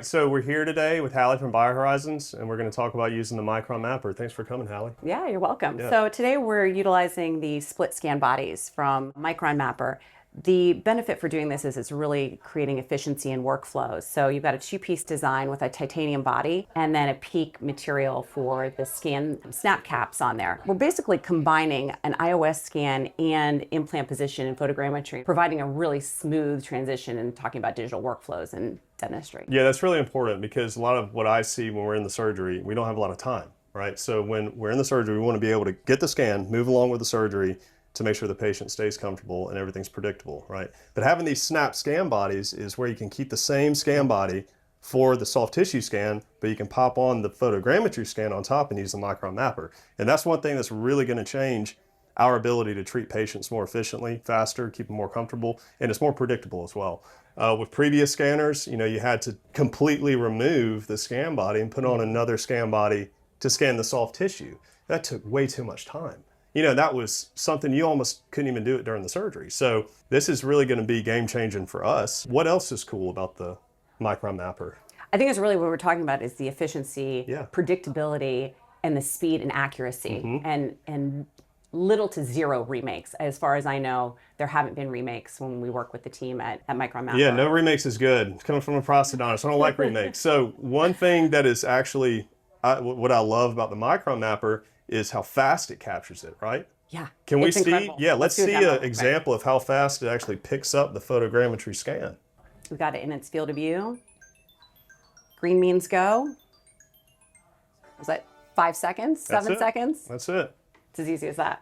So we're here today with Hallie from BioHorizons, and we're going to talk about using the Micron mapper. Thanks for coming, Hallie. Yeah, you're welcome. Yeah. So today we're utilizing the split scan bodies from Micron Mapper. The benefit for doing this is it's really creating efficiency in workflows. So you've got a two-piece design with a titanium body and then a PEEK material for the scan snap caps on there. We're basically combining an iOS scan and implant position and photogrammetry, providing a really smooth transition and talking about digital workflows and dentistry. Yeah, that's really important because a lot of what I see when we're in the surgery, we don't have a lot of time, right? So when we're in the surgery, we want to be able to get the scan, move along with the surgery to make sure the patient stays comfortable and everything's predictable, right? But having these snap scan bodies is where you can keep the same scan body for the soft tissue scan, but you can pop on the photogrammetry scan on top and use the Micron mapper. And that's one thing that's really going to change our ability to treat patients more efficiently, faster, keep them more comfortable, and it's more predictable as well. With previous scanners, you had to completely remove the scan body and put on another scan body to scan the soft tissue. That took way too much time. That was something you almost couldn't even do it during the surgery. So this is really going to be game changing for us. What else is cool about the Micron mapper? I think it's really what we're talking about is the efficiency, Yeah. predictability, and the speed and accuracy, and little to zero remakes. As far as I know, there haven't been remakes when we work with the team at Micron Mapper. Yeah, no remakes is good. It's coming from a prosthodontist. I don't like remakes. So one thing that is actually what I love about the Micron mapper is how fast it captures it, right? Yeah. Can we it's see? incredible. Yeah, let's do a see demo an real example of how fast it actually picks up the photogrammetry scan. quick. We've got it in its field of view. Green means go. Was that 5 seconds? That's 7 it. seconds? That's it. It's as easy as that.